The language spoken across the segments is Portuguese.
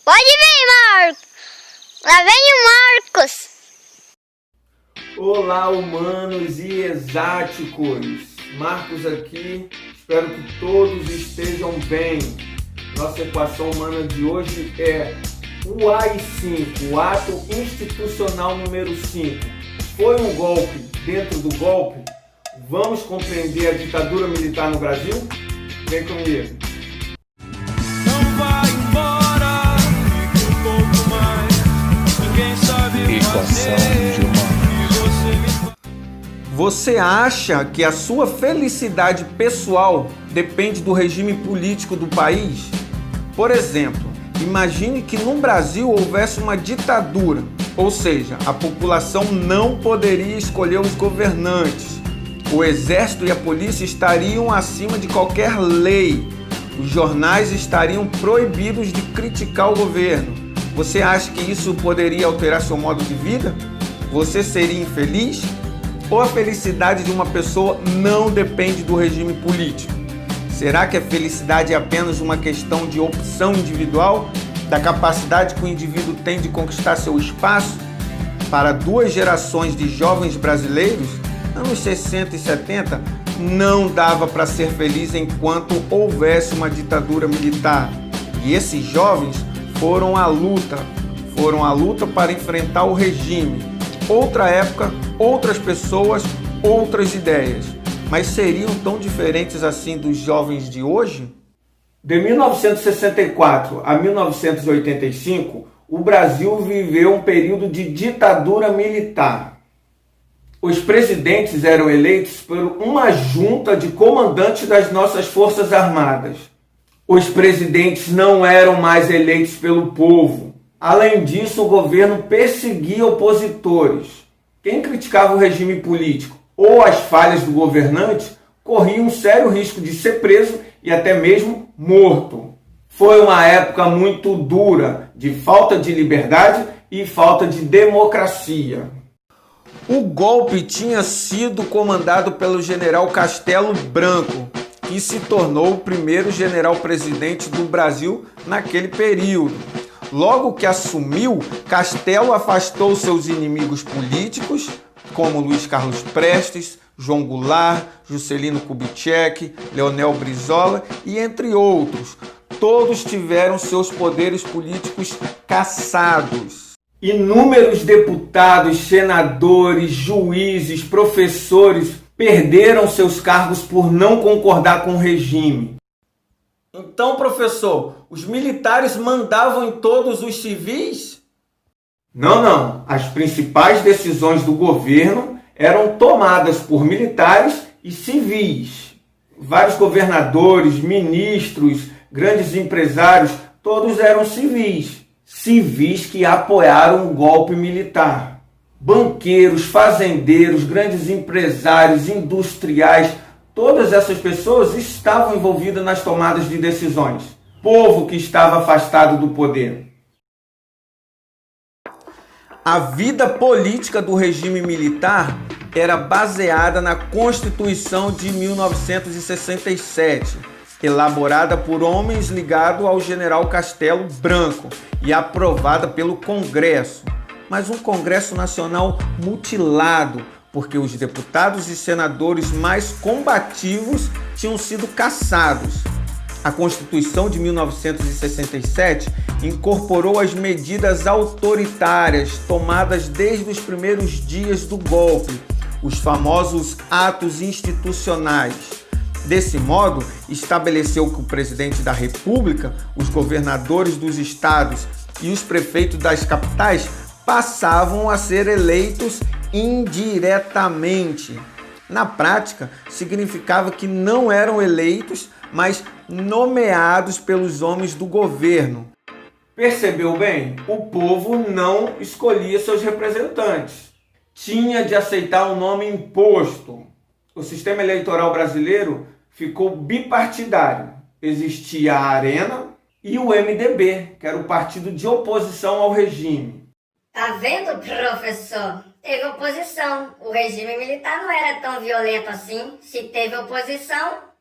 Pode vir, Marcos. Lá vem o Marcos. Olá, humanos e exáticos. Marcos aqui. Espero que todos estejam bem. Nossa equação humana de hoje é o AI-5, o ato institucional número 5. Foi um golpe dentro do golpe? Vamos compreender a ditadura militar no Brasil? Vem comigo. Não vai embora, fica um pouco mais. Ninguém sabe Equação de humano. Você acha que a sua felicidade pessoal depende do regime político do país? Por exemplo, imagine que no Brasil houvesse uma ditadura, ou seja, a população não poderia escolher os governantes. O exército e a polícia estariam acima de qualquer lei. Os jornais estariam proibidos de criticar o governo. Você acha que isso poderia alterar seu modo de vida? Você seria infeliz? Ou a felicidade de uma pessoa não depende do regime político? Será que a felicidade é apenas uma questão de opção individual? Da capacidade que o indivíduo tem de conquistar seu espaço? Para duas gerações de jovens brasileiros, anos 60 e 70, não dava para ser feliz enquanto houvesse uma ditadura militar. E esses jovens foram à luta para enfrentar o regime. Outra época, outras pessoas, outras ideias. Mas seriam tão diferentes assim dos jovens de hoje? De 1964 a 1985, o Brasil viveu um período de ditadura militar. Os presidentes eram eleitos por uma junta de comandantes das nossas Forças Armadas. Os presidentes não eram mais eleitos pelo povo. Além disso, o governo perseguia opositores. Quem criticava o regime político ou as falhas do governante corria um sério risco de ser preso e até mesmo morto. Foi uma época muito dura, de falta de liberdade e falta de democracia. O golpe tinha sido comandado pelo general Castelo Branco, que se tornou o primeiro general-presidente do Brasil naquele período. Logo que assumiu, Castelo afastou seus inimigos políticos, como Luiz Carlos Prestes, João Goulart, Juscelino Kubitschek, Leonel Brizola e entre outros. Todos tiveram seus poderes políticos cassados. Inúmeros deputados, senadores, juízes, professores perderam seus cargos por não concordar com o regime. Então, professor, os militares mandavam em todos os civis? Não. As principais decisões do governo eram tomadas por militares e civis. Vários governadores, ministros, grandes empresários, todos eram civis. Civis que apoiaram o golpe militar. Banqueiros, fazendeiros, grandes empresários, industriais, todas essas pessoas estavam envolvidas nas tomadas de decisões. Povo que estava afastado do poder. A vida política do regime militar era baseada na Constituição de 1967, elaborada por homens ligados ao general Castelo Branco e aprovada pelo Congresso. Mas um Congresso Nacional mutilado, porque os deputados e senadores mais combativos tinham sido cassados. A Constituição de 1967 incorporou as medidas autoritárias tomadas desde os primeiros dias do golpe, os famosos atos institucionais. Desse modo, estabeleceu que o presidente da República, os governadores dos estados e os prefeitos das capitais passavam a ser eleitos indiretamente. Na prática, significava que não eram eleitos, mas nomeados pelos homens do governo. Percebeu bem? O povo não escolhia seus representantes. Tinha de aceitar um nome imposto. O sistema eleitoral brasileiro ficou bipartidário. Existia a Arena e o MDB, que era o partido de oposição ao regime. Tá vendo, professor? Teve oposição. O regime militar não era tão violento assim. Se teve oposição...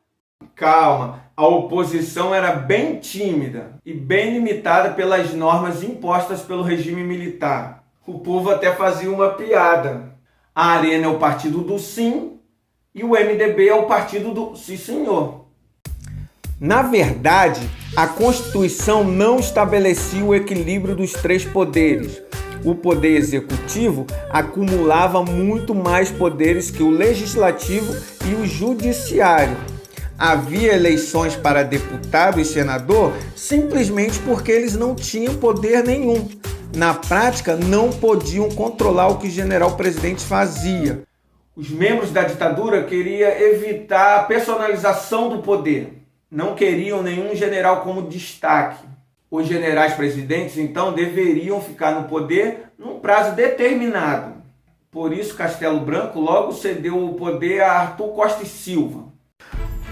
Calma, a oposição era bem tímida e bem limitada pelas normas impostas pelo regime militar. O povo até fazia uma piada. A Arena é o partido do sim e o MDB é o partido do sim senhor. Na verdade, a Constituição não estabelecia o equilíbrio dos três poderes. O poder executivo acumulava muito mais poderes que o legislativo e o judiciário. Havia eleições para deputado e senador simplesmente porque eles não tinham poder nenhum. Na prática, não podiam controlar o que o general-presidente fazia. Os membros da ditadura queriam evitar a personalização do poder. Não queriam nenhum general como destaque. Os generais presidentes, então, deveriam ficar no poder num prazo determinado. Por isso, Castelo Branco logo cedeu o poder a Arthur Costa e Silva.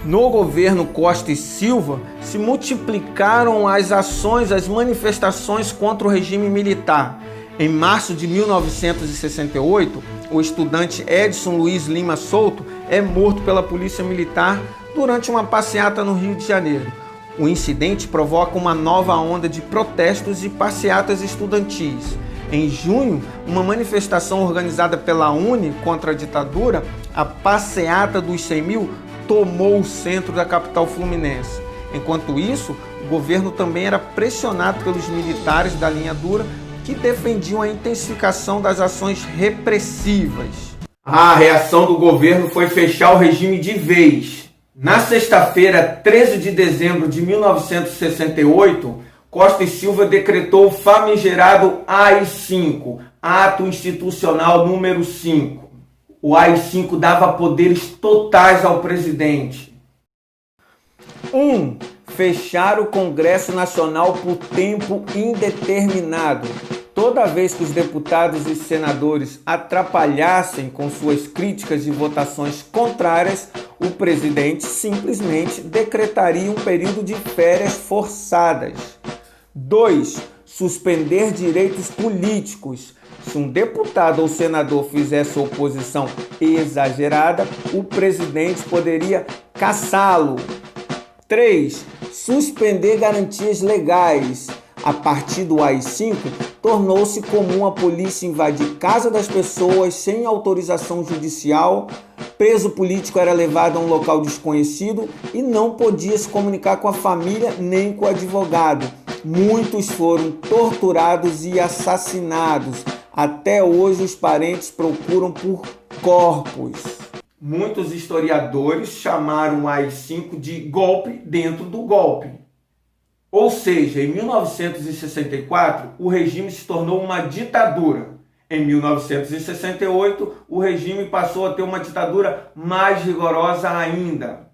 No governo Costa e Silva, se multiplicaram as ações, as manifestações contra o regime militar. Em março de 1968, o estudante Edson Luiz Lima Souto é morto pela polícia militar durante uma passeata no Rio de Janeiro. O incidente provoca uma nova onda de protestos e passeatas estudantis. Em junho, uma manifestação organizada pela UNE contra a ditadura, a Passeata dos 100 mil, tomou o centro da capital fluminense. Enquanto isso, o governo também era pressionado pelos militares da linha dura que defendiam a intensificação das ações repressivas. A reação do governo foi fechar o regime de vez. Na sexta-feira, 13 de dezembro de 1968, Costa e Silva decretou o famigerado AI-5, Ato Institucional número 5. O AI-5 dava poderes totais ao presidente. 1. Fechar o Congresso Nacional por tempo indeterminado. Toda vez que os deputados e senadores atrapalhassem com suas críticas e votações contrárias, o presidente simplesmente decretaria um período de férias forçadas. 2. Suspender direitos políticos. Se um deputado ou senador fizesse oposição exagerada, o presidente poderia cassá-lo. 3. Suspender garantias legais. A partir do AI-5, tornou-se comum a polícia invadir casa das pessoas sem autorização judicial, preso político era levado a um local desconhecido e não podia se comunicar com a família nem com o advogado. Muitos foram torturados e assassinados. Até hoje os parentes procuram por corpos. Muitos historiadores chamaram o AI-5 de golpe dentro do golpe. Ou seja, em 1964, o regime se tornou uma ditadura. Em 1968, o regime passou a ter uma ditadura mais rigorosa ainda.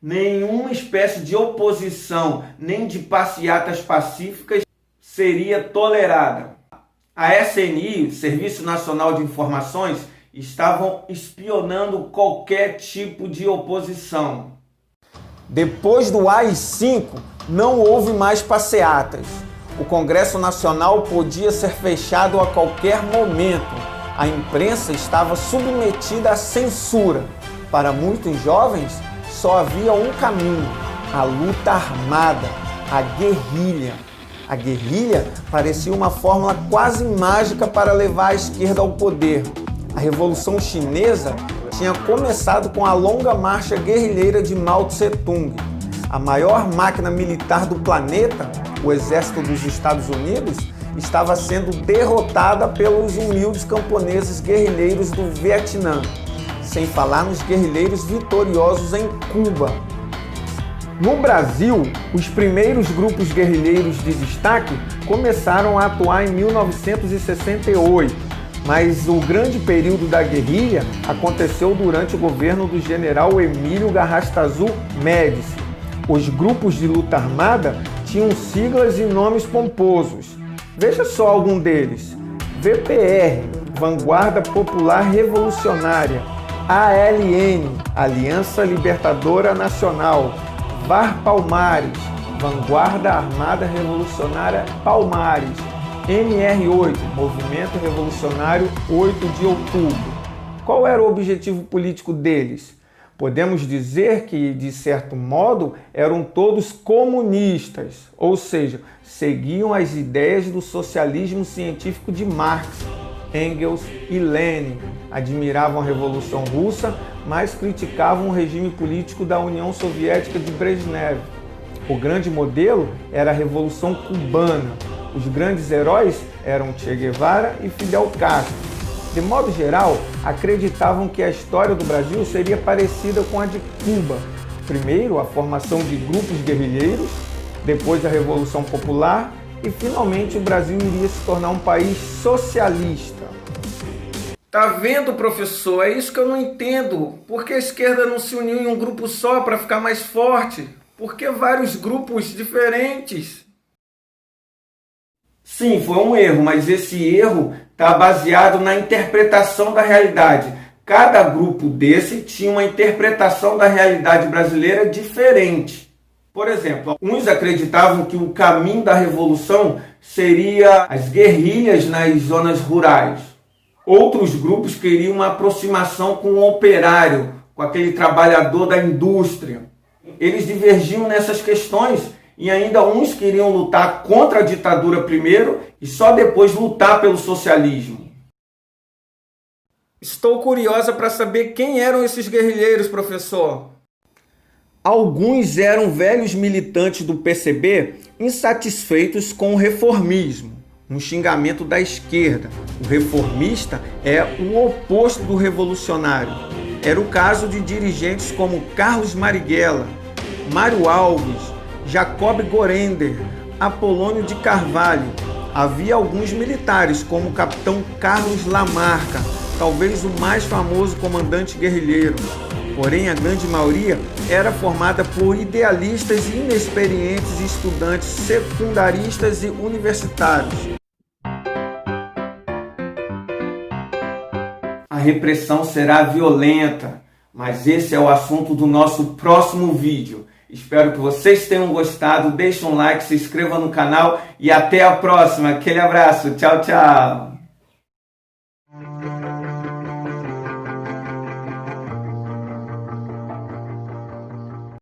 Nenhuma espécie de oposição, nem de passeatas pacíficas, seria tolerada. A SNI, Serviço Nacional de Informações, estavam espionando qualquer tipo de oposição. Depois do AI-5, não houve mais passeatas. O Congresso Nacional podia ser fechado a qualquer momento. A imprensa estava submetida à censura. Para muitos jovens, só havia um caminho: a luta armada, a guerrilha. A guerrilha parecia uma fórmula quase mágica para levar a esquerda ao poder. A Revolução Chinesa tinha começado com a longa marcha guerrilheira de Mao Tse-tung. A maior máquina militar do planeta, o Exército dos Estados Unidos, estava sendo derrotada pelos humildes camponeses guerrilheiros do Vietnã, sem falar nos guerrilheiros vitoriosos em Cuba. No Brasil, os primeiros grupos guerrilheiros de destaque começaram a atuar em 1968, mas o grande período da guerrilha aconteceu durante o governo do general Emílio Garrastazu Médici. Os grupos de luta armada tinham siglas e nomes pomposos. Veja só algum deles: VPR, Vanguarda Popular Revolucionária; ALN, Aliança Libertadora Nacional; VAR Palmares, Vanguarda Armada Revolucionária Palmares; MR8, Movimento Revolucionário 8 de Outubro. Qual era o objetivo político deles? Podemos dizer que, de certo modo, eram todos comunistas, ou seja, seguiam as ideias do socialismo científico de Marx, Engels e Lenin. Admiravam a Revolução Russa, mas criticavam o regime político da União Soviética de Brezhnev. O grande modelo era a Revolução Cubana. Os grandes heróis eram Che Guevara e Fidel Castro. De modo geral, acreditavam que a história do Brasil seria parecida com a de Cuba. Primeiro, a formação de grupos guerrilheiros, depois a Revolução Popular e, finalmente, o Brasil iria se tornar um país socialista. Tá vendo, professor? É isso que eu não entendo. Por que a esquerda não se uniu em um grupo só para ficar mais forte? Por que vários grupos diferentes? Sim, foi um erro, mas esse erro está baseado na interpretação da realidade. Cada grupo desse tinha uma interpretação da realidade brasileira diferente. Por exemplo, uns acreditavam que o caminho da revolução seria as guerrilhas nas zonas rurais. Outros grupos queriam uma aproximação com o operário, com aquele trabalhador da indústria. Eles divergiam nessas questões e ainda uns queriam lutar contra a ditadura primeiro e só depois lutar pelo socialismo. Estou curiosa para saber quem eram esses guerrilheiros, professor. Alguns eram velhos militantes do PCB insatisfeitos com o reformismo, um xingamento da esquerda. O reformista é o oposto do revolucionário. Era o caso de dirigentes como Carlos Marighella, Mário Alves, Jacob Gorender, Apolônio de Carvalho. Havia alguns militares, como o capitão Carlos Lamarca, talvez o mais famoso comandante guerrilheiro. Porém, a grande maioria era formada por idealistas e inexperientes estudantes secundaristas e universitários. A repressão será violenta, mas esse é o assunto do nosso próximo vídeo. Espero que vocês tenham gostado, deixe um like, se inscreva no canal e até a próxima. Aquele abraço, tchau, tchau!